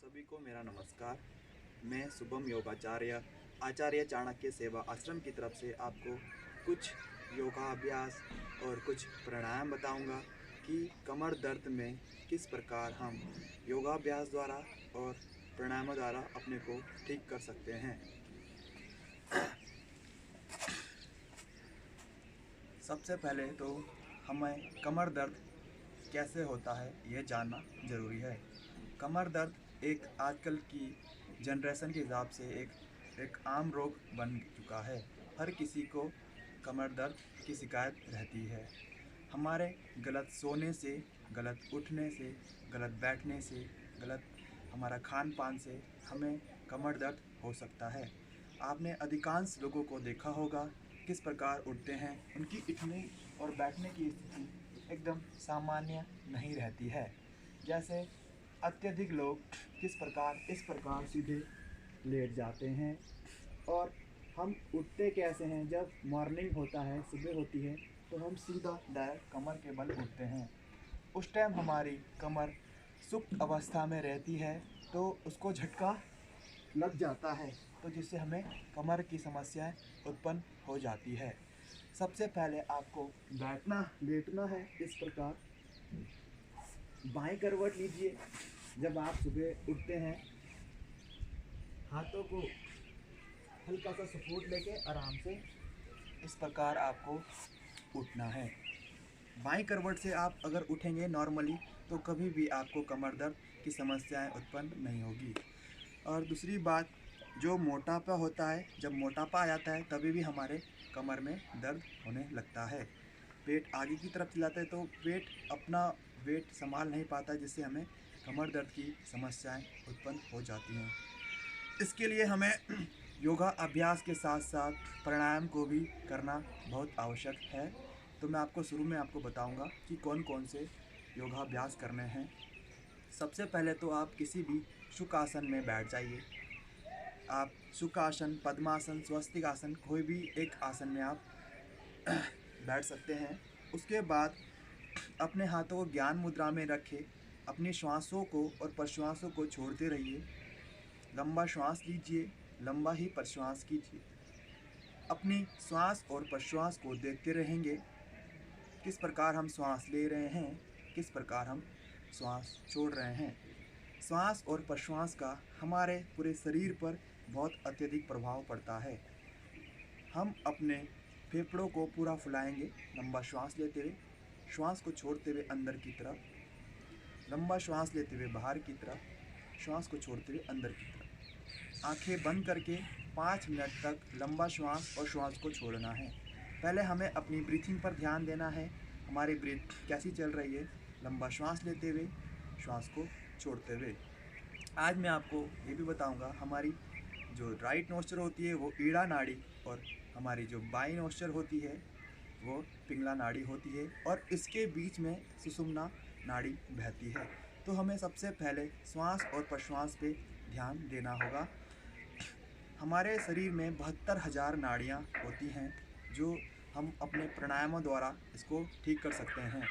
सभी को मेरा नमस्कार। मैं शुभम योगाचार्य आचार्य चाणक्य सेवा आश्रम की तरफ से आपको कुछ योगाभ्यास और कुछ प्राणायाम बताऊंगा कि कमर दर्द में किस प्रकार हम योगाभ्यास द्वारा और प्राणायाम द्वारा अपने को ठीक कर सकते हैं। सबसे पहले तो हमें कमर दर्द कैसे होता है ये जानना ज़रूरी है। कमर दर्द एक आजकल की जनरेशन के हिसाब से एक आम रोग बन चुका है। हर किसी को कमर दर्द की शिकायत रहती है। हमारे गलत सोने से, गलत उठने से, गलत बैठने से, गलत हमारा खान पान से हमें कमर दर्द हो सकता है। आपने अधिकांश लोगों को देखा होगा किस प्रकार उठते हैं, उनकी उठने और बैठने की स्थिति एकदम सामान्य नहीं रहती है। जैसे अत्यधिक लोग इस प्रकार सीधे लेट जाते हैं और हम उठते कैसे हैं। जब मॉर्निंग होता है, सुबह होती है, तो हम सीधा डायरेक्ट कमर के बल उठते हैं। उस टाइम हमारी कमर सुप्त अवस्था में रहती है, तो उसको झटका लग जाता है, तो जिससे हमें कमर की समस्याएं उत्पन्न हो जाती है। सबसे पहले आपको लेटना है इस प्रकार। बाएं करवट लीजिए। जब आप सुबह उठते हैं, हाथों को हल्का सा सपोर्ट लेके आराम से इस प्रकार आपको उठना है। बाईं करवट से आप अगर उठेंगे नॉर्मली, तो कभी भी आपको कमर दर्द की समस्याएं उत्पन्न नहीं होगी। और दूसरी बात, जो मोटापा होता है, जब मोटापा आ जाता है तभी भी हमारे कमर में दर्द होने लगता है। पेट आगे की तरफ चलाता है तो पेट अपना वेट संभाल नहीं पाता, जिससे हमें कमर दर्द की समस्याएं उत्पन्न हो जाती हैं। इसके लिए हमें योगा अभ्यास के साथ साथ प्राणायाम को भी करना बहुत आवश्यक है। तो मैं आपको शुरू में बताऊंगा कि कौन कौन से योगाभ्यास करने हैं। सबसे पहले तो आप किसी भी सुखासन में बैठ जाइए। आप सुखासन, पद्मासन, स्वस्तिक आसन, कोई भी एक आसन में आप बैठ सकते हैं। उसके बाद अपने हाथों को ज्ञान मुद्रा में रखें। अपनी श्वासों को और प्रश्वासों को छोड़ते रहिए। लंबा श्वास लीजिए, लंबा ही प्रश्वास कीजिए। अपनी श्वास और प्रश्वास को देखते रहेंगे, किस प्रकार हम श्वास ले रहे हैं, किस प्रकार हम श्वास छोड़ रहे हैं। श्वास और प्रश्वास का हमारे पूरे शरीर पर बहुत अत्यधिक प्रभाव पड़ता है। हम अपने फेफड़ों को पूरा फुलाएंगे, लंबा श्वास लेते हुए, श्वास को छोड़ते हुए अंदर की तरफ, लंबा श्वास लेते हुए बाहर की तरफ, श्वास को छोड़ते हुए अंदर की तरफ। आंखें बंद करके 5 मिनट तक लंबा श्वास और श्वास को छोड़ना है। पहले हमें अपनी ब्रीथिंग पर ध्यान देना है, हमारी ब्रीथ कैसी चल रही है, लंबा श्वास लेते हुए, श्वास को छोड़ते हुए। आज मैं आपको ये भी बताऊंगा, हमारी जो राइट नोस्ट्रल होती है वो ईड़ा नाड़ी, और हमारी जो बाई नोस्ट्रल होती है वो पिंगला नाड़ी होती है, और इसके बीच में सुषुम्ना नाड़ी बहती है। तो हमें सबसे पहले श्वास और प्रश्वास पे ध्यान देना होगा। हमारे शरीर में 72,000 नाड़ियाँ होती हैं, जो हम अपने प्राणायामों द्वारा इसको ठीक कर सकते हैं।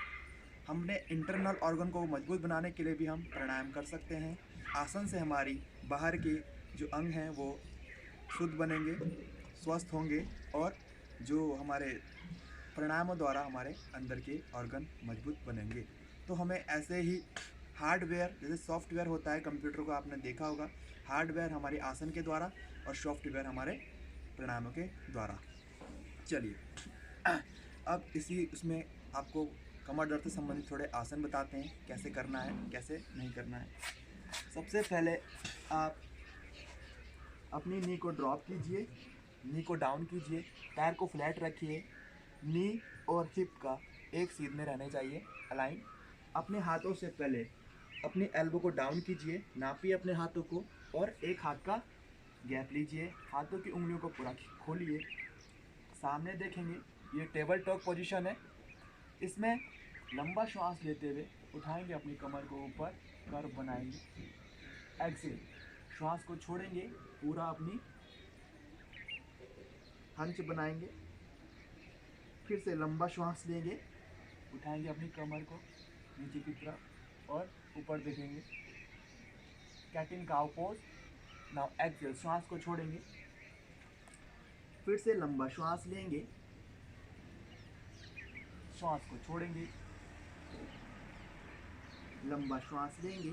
हमने इंटरनल ऑर्गन को मजबूत बनाने के लिए भी हम प्राणायाम कर सकते हैं। आसन से हमारी बाहर के जो अंग हैं वो शुद्ध बनेंगे, स्वस्थ होंगे, और जो हमारे प्राणायामों द्वारा हमारे अंदर के ऑर्गन मजबूत बनेंगे। तो हमें ऐसे ही हार्डवेयर, जैसे सॉफ्टवेयर होता है कंप्यूटर को, आपने देखा होगा, हार्डवेयर हमारे आसन के द्वारा और सॉफ्टवेयर हमारे प्राणायामों के द्वारा। चलिए अब उसमें आपको कमर दर्द से संबंधित थोड़े आसन बताते हैं, कैसे करना है, कैसे नहीं करना है। सबसे पहले आप अपनी नी को ड्रॉप कीजिए, नी को डाउन कीजिए, पैर को फ्लैट रखिए। नी और हिप का एक सीध में रहने चाहिए, अलाइन। अपने हाथों से पहले अपनी एल्बो को डाउन कीजिए, नापिए अपने हाथों को, और एक हाथ का गैप लीजिए। हाथों की उंगलियों को पूरा खोलिए, सामने देखेंगे। ये टेबल टॉक पोजीशन है। इसमें लंबा श्वास लेते हुए उठाएंगे अपनी कमर को ऊपर, कर्व बनाएंगे। एक्सेल, श्वास को छोड़ेंगे, पूरा अपनी हंच बनाएंगे। फिर से लंबा श्वास लेंगे, उठाएंगे अपनी कमर को नीचे की तरफ और ऊपर देखेंगे। Cat in cow pose. Now exhale, श्वास को छोड़ेंगे, फिर से लंबा श्वास लेंगे, श्वास को छोड़ेंगे, लंबा श्वास लेंगे,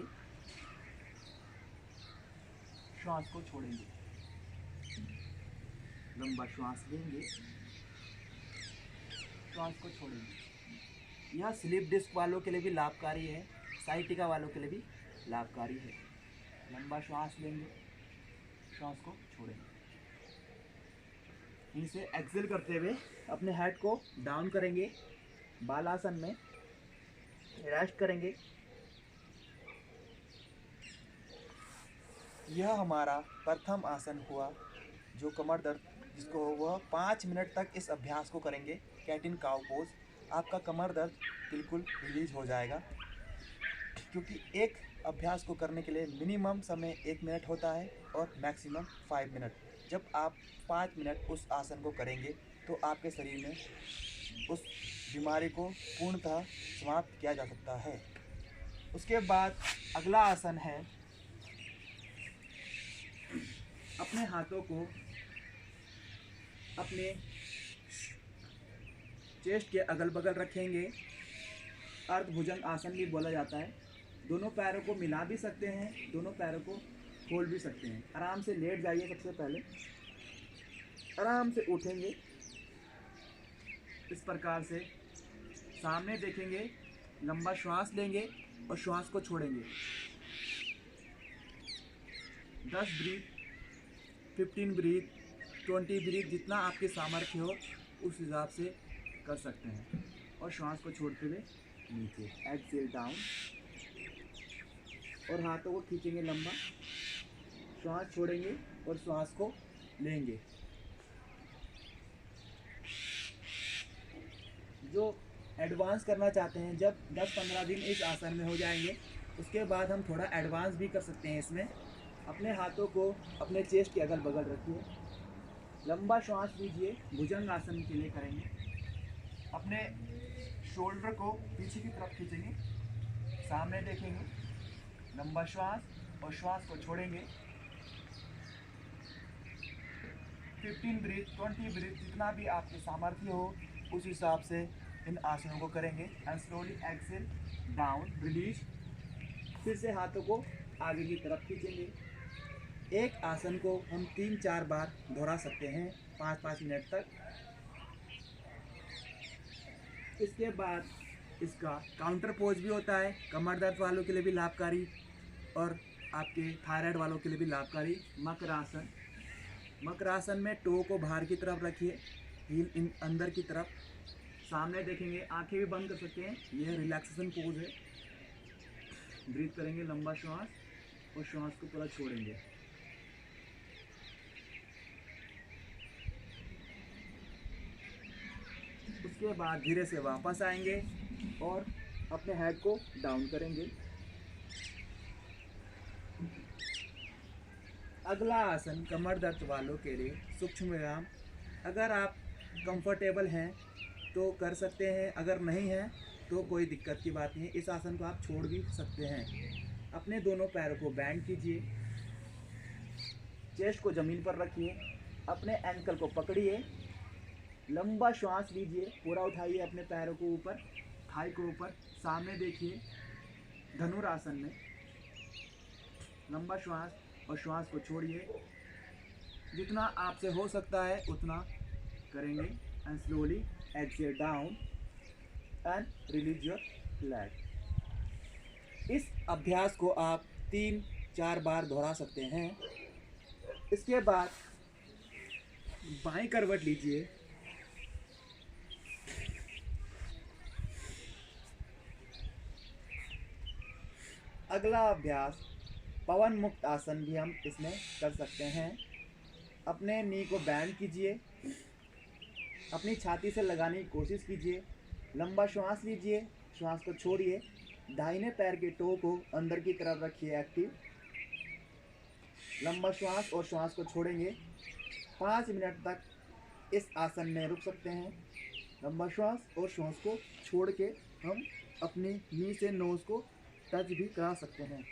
श्वास को छोड़ेंगे, लंबा श्वास लेंगे, श्वास को छोड़ेंगे। यह स्लिप डिस्क वालों के लिए भी लाभकारी है, साइटिका वालों के लिए भी लाभकारी है। लंबा श्वास लेंगे, श्वास को छोड़ेंगे। इनसे एक्सेल करते हुए अपने हेड को डाउन करेंगे, बालासन में रेस्ट करेंगे। यह हमारा प्रथम आसन हुआ जो कमर दर्द जिसको वह 5 मिनट तक इस अभ्यास को करेंगे, कैट इन काउ पोज। आपका कमर दर्द बिल्कुल रिलीज हो जाएगा, क्योंकि एक अभ्यास को करने के लिए मिनिमम समय 1 मिनट होता है और मैक्सिमम 5 मिनट। जब आप 5 मिनट उस आसन को करेंगे तो आपके शरीर में उस बीमारी को पूर्णतः समाप्त किया जा सकता है। उसके बाद अगला आसन है, अपने हाथों को अपने चेस्ट के अगल बगल रखेंगे। अर्धभुजंग आसन भी बोला जाता है। दोनों पैरों को मिला भी सकते हैं, दोनों पैरों को खोल भी सकते हैं। आराम से लेट जाइए। सबसे पहले आराम से उठेंगे, इस प्रकार से सामने देखेंगे, लंबा श्वास लेंगे और श्वास को छोड़ेंगे। 10 ब्रीथ, 15 ब्रीथ, 20 ब्रीथ, जितना आपके सामर्थ्य हो उस हिसाब से कर सकते हैं। और श्वास को छोड़ते हुए नीचे, एक्सेल डाउन, और हाथों को खींचेंगे लंबा, श्वास छोड़ेंगे और श्वास को लेंगे। जो एडवांस करना चाहते हैं, जब 10-15 दिन इस आसन में हो जाएंगे, उसके बाद हम थोड़ा एडवांस भी कर सकते हैं इसमें। अपने हाथों को अपने चेस्ट के अगल बगल रखिए, लंबा श्वास लीजिए, भुजंग आसन के लिए करेंगे। अपने शोल्डर को पीछे की तरफ खींचेंगे, सामने देखेंगे, लंबा श्वास और श्वास को छोड़ेंगे। 15 ब्रीथ, 20 ब्रीथ, जितना भी आपके सामर्थ्य हो उस हिसाब से इन आसनों को करेंगे। And slowly exhale down, release. फिर से हाथों को आगे की तरफ खींचेंगे। एक आसन को हम 3-4 बार दोहरा सकते हैं, 5-5 मिनट तक। इसके बाद इसका काउंटर पोज भी होता है, कमर दर्द वालों के लिए भी लाभकारी और आपके थायराइड वालों के लिए भी लाभकारी। मकरासन, मकरासन में टो को बाहर की तरफ रखिए, हील इन अंदर की तरफ, सामने देखेंगे, आंखें भी बंद कर सकते हैं। यह रिलैक्सेशन पोज है। ब्रीथ करेंगे, लंबा श्वास और श्वास को पूरा छोड़ेंगे। उसके बाद धीरे से वापस आएंगे और अपने हेड को डाउन करेंगे। अगला आसन कमर दर्द वालों के लिए सूक्ष्म व्यायाम। अगर आप कंफर्टेबल हैं तो कर सकते हैं, अगर नहीं है तो कोई दिक्कत की बात नहीं है। इस आसन को आप छोड़ भी सकते हैं। अपने दोनों पैरों को बैंड कीजिए, चेस्ट को ज़मीन पर रखिए, अपने एंकल को पकड़िए, लंबा श्वास लीजिए, पूरा उठाइए अपने पैरों को ऊपर, थाई को ऊपर, सामने देखिए, धनुरासन में लंबा श्वास और श्वास को छोड़िए। जितना आपसे हो सकता है उतना करेंगे। And slowly exhale down and release your leg. इस अभ्यास को आप 3-4 बार दोहरा सकते हैं। इसके बाद बाईं करवट लीजिए, अगला अभ्यास पवन मुक्त आसन भी हम इसमें कर सकते हैं। अपने नी को बैंड कीजिए, अपनी छाती से लगाने की कोशिश कीजिए, लंबा श्वास लीजिए, श्वास को छोड़िए, दाहिने पैर के टो को अंदर की तरफ रखिए एक्टिव, लंबा श्वास और श्वास को छोड़ेंगे। 5 मिनट तक इस आसन में रुक सकते हैं। लंबा श्वास और श्वास को छोड़ के हम अपनी नी से नोज को टच भी करा सकते हैं।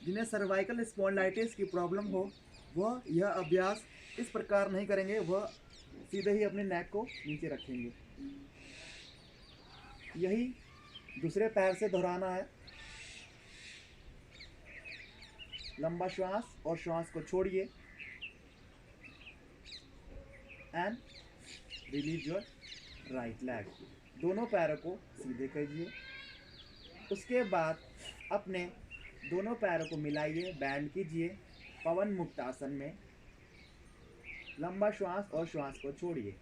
जिन्हें सर्वाइकल स्पॉन्डिलाइटिस की प्रॉब्लम हो वह यह अभ्यास इस प्रकार नहीं करेंगे, वह सीधे ही अपने नेक को नीचे रखेंगे। यही दूसरे पैर से दोहराना है। लंबा श्वास और श्वास को छोड़िए and release your right leg. दोनों पैरों को सीधे कीजिए। उसके बाद अपने दोनों पैरों को मिलाइए, बैंड कीजिए पवन मुक्त आसन में। लंबा श्वास और श्वास को छोड़िए।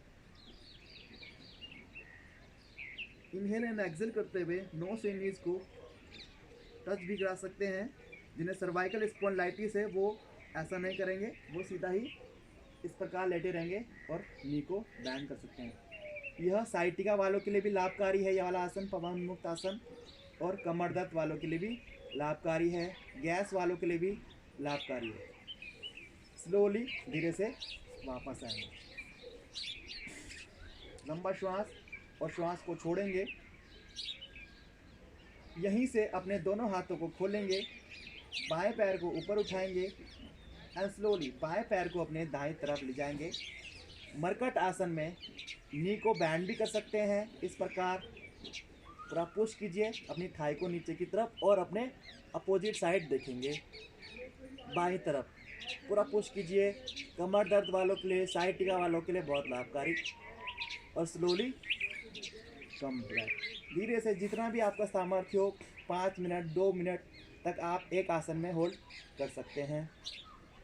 इनहेल एंड एक्सेल करते हुए नोज से नीज को टच भी करा सकते हैं। जिन्हें सर्वाइकल स्पॉन्डिलाइटिस है वो ऐसा नहीं करेंगे, वो सीधा ही इस प्रकार लेटे रहेंगे और नी को बैंड कर सकते हैं। यह साइटिका वालों के लिए भी लाभकारी है, यह वाला आसन पवन मुक्त आसन, और कमर दर्द वालों के लिए भी लाभकारी है, गैस वालों के लिए भी लाभकारी है। स्लोली धीरे से वापस आएंगे। लंबा श्वास और श्वास को छोड़ेंगे। यहीं से अपने दोनों हाथों को खोलेंगे, बाएं पैर को ऊपर उठाएंगे एंड स्लोली बाएं पैर को अपने दाएं तरफ ले जाएंगे। मरकट आसन में नी को बैंड भी कर सकते हैं। इस प्रकार पूरा पुश कीजिए अपनी थाई को नीचे की तरफ और अपने अपोजिट साइड देखेंगे, बाईं तरफ पूरा पुश कीजिए। कमर दर्द वालों के लिए, साइटिका वालों के लिए बहुत लाभकारी। और स्लोली कम बैक। धीरे से जितना भी आपका सामर्थ्य हो, 5 मिनट 2 मिनट तक आप एक आसन में होल्ड कर सकते हैं।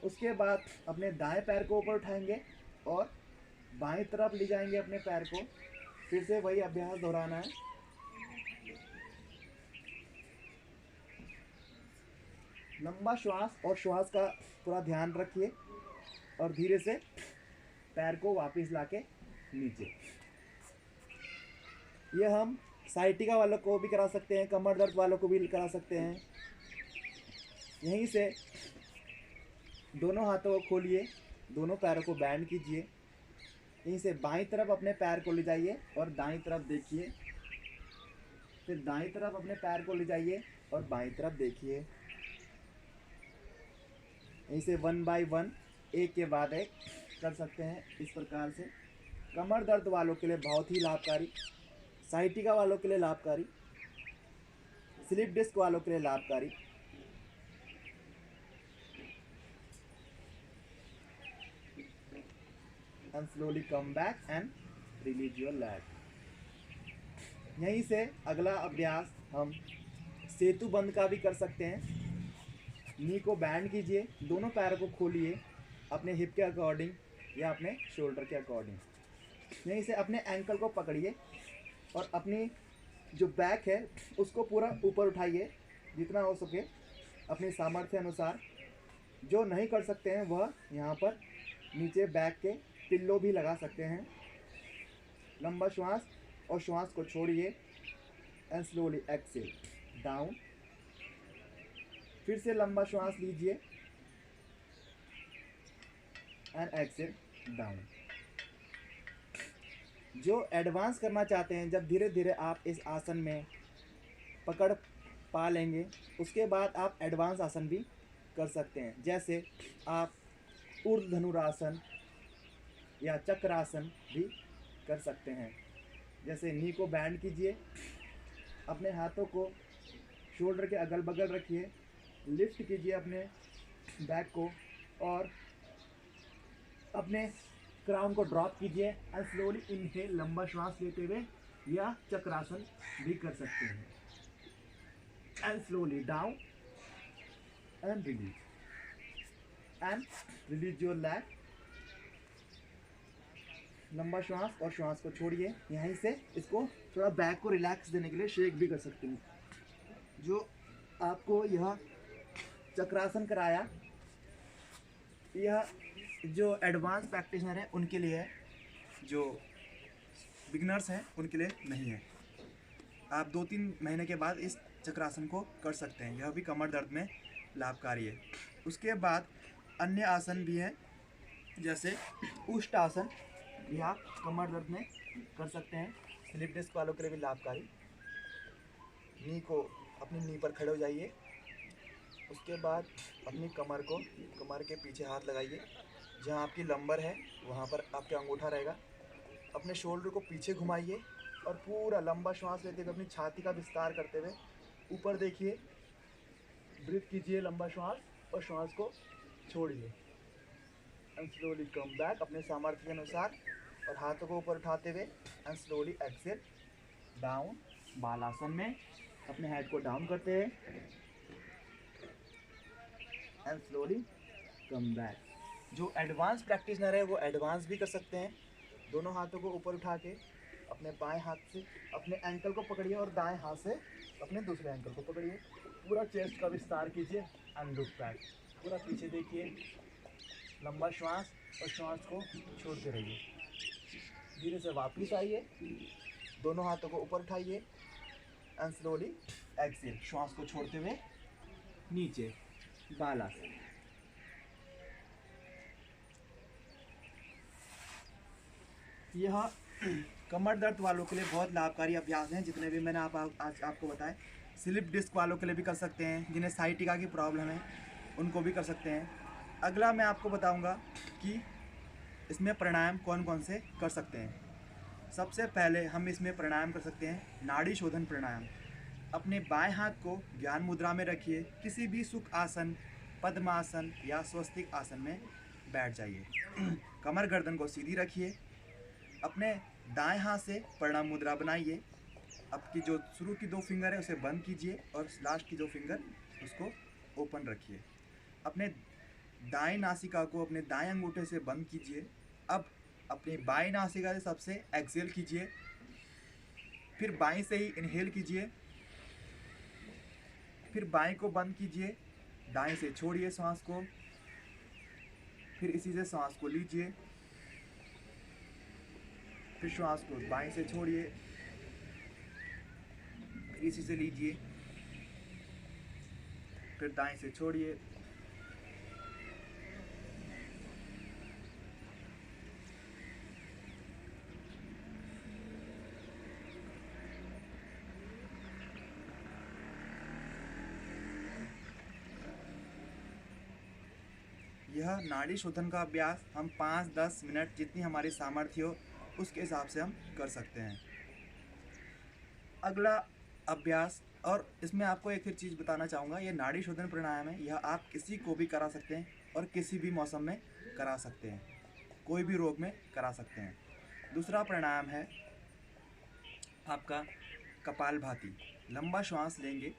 उसके बाद अपने दाएं पैर को ऊपर उठाएंगे और बाएं तरफ ले जाएंगे अपने पैर को। फिर से वही अभ्यास दोहराना है। लंबा श्वास और श्वास का पूरा ध्यान रखिए और धीरे से पैर को वापस लाके नीचे। यह हम साइटिका वालों को भी करा सकते हैं, कमर दर्द वालों को भी करा सकते हैं। यहीं से दोनों हाथों को खोलिए, दोनों पैरों को बैंड कीजिए। यहीं से बाईं तरफ अपने पैर को ले जाइए और दाईं तरफ देखिए। फिर दाईं तरफ अपने पैर को ले जाइए और बाईं तरफ देखिए। यहीं से 1 बाय 1 एक के बाद एक कर सकते हैं इस प्रकार से। कमर दर्द वालों के लिए बहुत ही लाभकारी, साइटिका वालों के लिए लाभकारी, स्लिप डिस्क वालों के लिए लाभकारी। And slowly come back and release your leg. यहीं से अगला अभ्यास हम सेतु बंद का भी कर सकते हैं। नी को बैंड कीजिए, दोनों पैरों को खोलिए अपने हिप के अकॉर्डिंग या अपने शोल्डर के अकॉर्डिंग। यहीं से अपने एंकल को पकड़िए और अपनी जो बैक है उसको पूरा ऊपर उठाइए जितना हो सके अपने सामर्थ्य अनुसार। जो नहीं कर सकते हैं वह यहाँ पर नीचे बैक के पिल्लो भी लगा सकते हैं। लंबा श्वास और श्वास को छोड़िए एंड स्लोली एक्सेल डाउन। फिर से लंबा श्वास लीजिए एंड एक्सेल डाउन। जो एडवांस करना चाहते हैं, जब धीरे धीरे आप इस आसन में पकड़ पा लेंगे उसके बाद आप एडवांस आसन भी कर सकते हैं। जैसे आप ऊर्ध्व धनुरासन या चक्रासन भी कर सकते हैं। जैसे नी को बैंड कीजिए, अपने हाथों को शोल्डर के अगल बगल रखिए, लिफ्ट कीजिए अपने बैक को और अपने क्राउन को ड्रॉप कीजिए एंड स्लोली इनहेल लंबा श्वास लेते हुए या चक्रासन भी कर सकते हैं। And slowly down and release your leg. लंबा श्वास और श्वास को छोड़िए। यहीं से इसको थोड़ा बैक को रिलैक्स देने के लिए शेक भी कर सकते हैं। जो आपको यह चक्रासन कराया, यह जो एडवांस प्रैक्टिशनर है उनके लिए है, जो बिगनर्स हैं उनके लिए नहीं है। आप 2-3 महीने के बाद इस चक्रासन को कर सकते हैं, यह भी कमर दर्द में लाभकारी है। उसके बाद अन्य आसन भी हैं, जैसे उष्ट आसन भी आप कमर दर्द में कर सकते हैं, स्लिप डिस्क वालों के लिए भी लाभकारी। नी को अपनी नी पर खड़े हो जाइए उसके बाद अपनी कमर के पीछे हाथ लगाइए, जहाँ आपकी लंबर है वहाँ पर आपका अंगूठा रहेगा। अपने शोल्डर को पीछे घुमाइए और पूरा लंबा श्वास लेते हुए अपनी छाती का विस्तार करते हुए ऊपर देखिए, ब्रीथ कीजिए लंबा श्वास और श्वास को छोड़िए एंड स्लोली कम बैक अपने सामर्थ्य के अनुसार, और हाथों को ऊपर उठाते हुए एंड स्लोली एक्सेल डाउन। बालासन में अपने हेड को डाउन करते हुए एंड स्लोली कम बैक। जो एडवांस प्रैक्टिशनर है वो एडवांस भी कर सकते हैं। दोनों हाथों को ऊपर उठा के अपने बाएं हाथ से अपने एंकल को पकड़िए और दाएं हाथ से अपने दूसरे एंकल को पकड़िए। पूरा चेस्ट का विस्तार कीजिए एंड लुक बैक। पूरा पीछे देखिए, लंबा श्वास और श्वास को छोड़ते रहिए। धीरे से वापस आइए, दोनों हाथों को ऊपर उठाइए एंड स्लोली एक्सेल, श्वास को छोड़ते हुए नीचे बालासन। यह कमर दर्द वालों के लिए बहुत लाभकारी अभ्यास हैं, जितने भी मैंने आज आपको बताए। स्लिप डिस्क वालों के लिए भी कर सकते हैं, जिन्हें साइटिका की प्रॉब्लम है उनको भी कर सकते हैं। अगला मैं आपको बताऊंगा कि इसमें प्राणायाम कौन कौन से कर सकते हैं। सबसे पहले हम इसमें प्राणायाम कर सकते हैं नाड़ी शोधन प्राणायाम। अपने बाएं हाथ को ज्ञान मुद्रा में रखिए, किसी भी सुख आसन, पद्मासन या स्वस्तिक आसन में बैठ जाइए। कमर गर्दन को सीधी रखिए, अपने दाएं हाथ से प्रणाम मुद्रा बनाइए। आपकी जो शुरू की 2 फिंगर है उसे बंद कीजिए और लास्ट की 2 फिंगर उसको ओपन रखिए। अपने दाएं नासिका को अपने दाएं अंगूठे से बंद कीजिए। अब अपनी बाएं नासिका से सबसे एक्सेल कीजिए, फिर बाएं से ही इनहेल कीजिए, फिर बाएं को बंद कीजिए, दाएं से छोड़िए सांस को, फिर इसी से सांस को लीजिए, फिर श्वास को बाएं से छोड़िए, फिर इसी से लीजिए, फिर दाएं से छोड़िए, यह नाड़ी शोधन का अभ्यास हम 5-10 मिनट जितनी हमारी सामर्थ्य हो उसके हिसाब से हम कर सकते हैं। अगला अभ्यास, और इसमें आपको एक फिर चीज़ बताना चाहूँगा, ये नाड़ी शोधन प्राणायाम है, यह आप किसी को भी करा सकते हैं और किसी भी मौसम में करा सकते हैं, कोई भी रोग में करा सकते हैं। दूसरा प्राणायाम है आपका कपालभाति। लंबा श्वास लेंगे,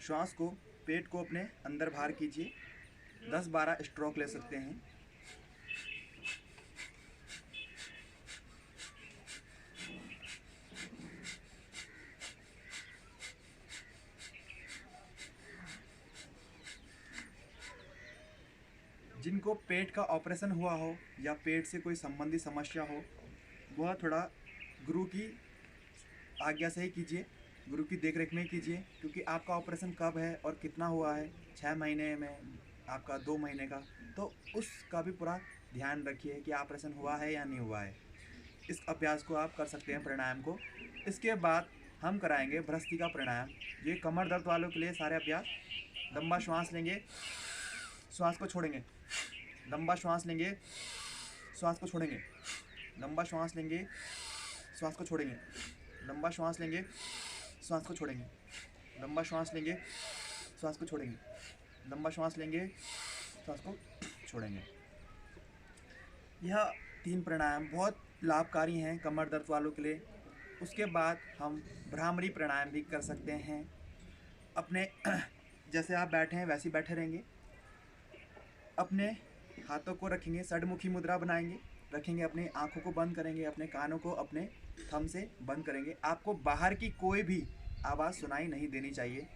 श्वास को पेट को अपने अंदर बाहर कीजिए, 10-12 स्ट्रोक ले सकते हैं। जिनको पेट का ऑपरेशन हुआ हो या पेट से कोई संबंधी समस्या हो, वह थोड़ा गुरु की आज्ञा से ही कीजिए, गुरु की देखरेख में कीजिए, क्योंकि आपका ऑपरेशन कब है और कितना हुआ है, 6 महीने में, आपका 2 महीने का, तो उसका भी पूरा ध्यान रखिए कि ऑपरेशन हुआ है या नहीं हुआ है। इस अभ्यास को आप कर सकते हैं प्राणायाम को। इसके बाद हम कराएंगे भ्रस्तिका प्राणायाम। ये कमर दर्द वालों के लिए सारे अभ्यास। लंबा श्वास लेंगे, श्वास को छोड़ेंगे, लंबा श्वास लेंगे, श्वास को छोड़ेंगे, लंबा श्वास लेंगे, श्वास को छोड़ेंगे, लंबा श्वास लेंगे, श्वास को छोड़ेंगे, लंबा श्वास लेंगे, श्वास को छोड़ेंगे, लंबा श्वास लेंगे, श्वास को छोड़ेंगे। यह 3 प्राणायाम बहुत लाभकारी हैं कमर दर्द वालों के लिए। उसके बाद हम भ्रामरी प्राणायाम भी कर सकते हैं। अपने जैसे आप बैठे हैं वैसे ही बैठे रहेंगे, अपने हाथों को रखेंगे, षडमुखी मुद्रा बनाएंगे, रखेंगे, अपने आँखों को बंद करेंगे, अपने कानों को अपने थंब से बंद करेंगे। आपको बाहर की कोई भी आवाज़ सुनाई नहीं देनी चाहिए।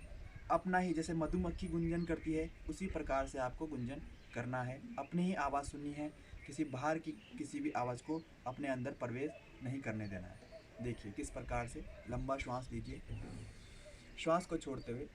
अपना ही, जैसे मधुमक्खी गुंजन करती है उसी प्रकार से आपको गुंजन करना है, अपनी ही आवाज़ सुननी है, किसी बाहर की किसी भी आवाज़ को अपने अंदर प्रवेश नहीं करने देना है। देखिए किस प्रकार से लंबा श्वास लीजिए, श्वास को छोड़ते हुए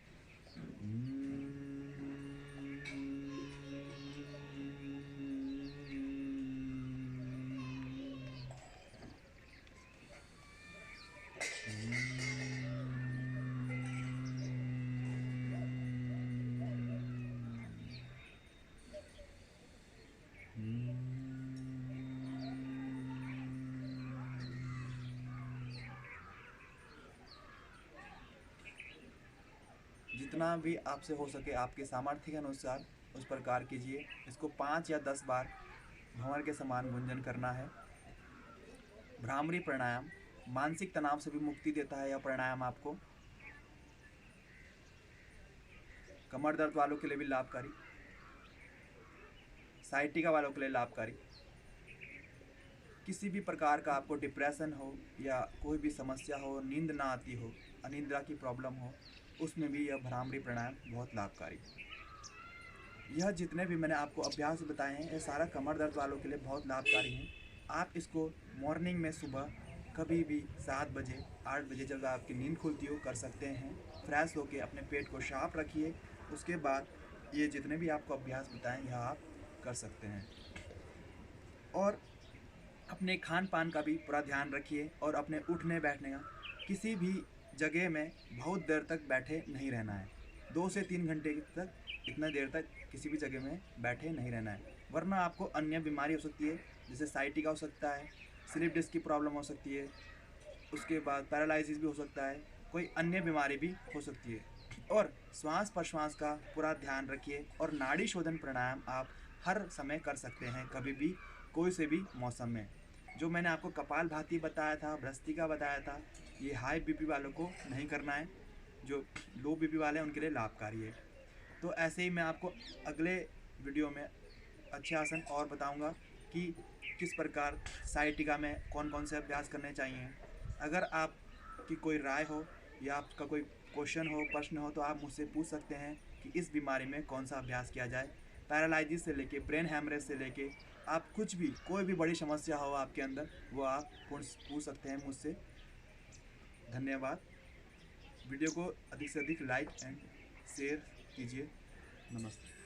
जितना भी आपसे हो सके आपके सामर्थ्य के अनुसार उस प्रकार कीजिए। इसको 5 या 10 बार भंवर के समान गुंजन करना है। भ्रामरी प्राणायाम मानसिक तनाव से भी मुक्ति देता है। यह प्राणायाम आपको कमर दर्द वालों के लिए भी लाभकारी, साइटिका वालों के लिए लाभकारी, किसी भी प्रकार का आपको डिप्रेशन हो या कोई भी समस्या हो, नींद ना आती हो, अनिद्रा की प्रॉब्लम हो, उसमें भी यह भ्रामरी प्राणायाम बहुत लाभकारी है। यह जितने भी मैंने आपको अभ्यास बताए हैं, यह सारा कमर दर्द वालों के लिए बहुत लाभकारी हैं। आप इसको मॉर्निंग में सुबह कभी भी 7 बजे 8 बजे जब आपकी नींद खुलती हो कर सकते हैं। फ्रेश होकर अपने पेट को साफ रखिए। उसके बाद ये जितने भी आपको अभ्यास बताएं यह आप कर सकते हैं। और अपने खान पान का भी पूरा ध्यान रखिए और अपने उठने बैठने का, किसी भी जगह में बहुत देर तक बैठे नहीं रहना है। 2 से 3 घंटे तक, इतना देर तक किसी भी जगह में बैठे नहीं रहना है, वरना आपको अन्य बीमारी हो सकती है, जैसे साइटिका हो सकता है, स्लिप डिस्क की प्रॉब्लम हो सकती है, उसके बाद पैरालिसिस भी हो सकता है, कोई अन्य बीमारी भी हो सकती है। और श्वास प्रश्वास का पूरा ध्यान रखिए। और नाड़ी शोधन प्राणायाम आप हर समय कर सकते हैं, कभी भी कोई से भी मौसम में। जो मैंने आपको कपालभाति बताया था, भ्रस्तिका बताया था, ये हाई बीपी वालों को नहीं करना है, जो लो बीपी वाले हैं उनके लिए लाभकारी है। तो ऐसे ही मैं आपको अगले वीडियो में अच्छे आसन और बताऊंगा कि किस प्रकार साइटिका में कौन कौन से अभ्यास करने चाहिए। अगर आपकी कोई राय हो या आपका कोई क्वेश्चन हो, प्रश्न हो, तो आप मुझसे पूछ सकते हैं कि इस बीमारी में कौन सा अभ्यास किया जाए। पैरालिसिस से लेके ब्रेन हैमरेज से लेके आप कुछ भी, कोई भी बड़ी समस्या हो आपके अंदर, वो आप पूछ सकते हैं मुझसे। धन्यवाद। वीडियो को अधिक से अधिक लाइक एंड शेयर कीजिए। नमस्ते।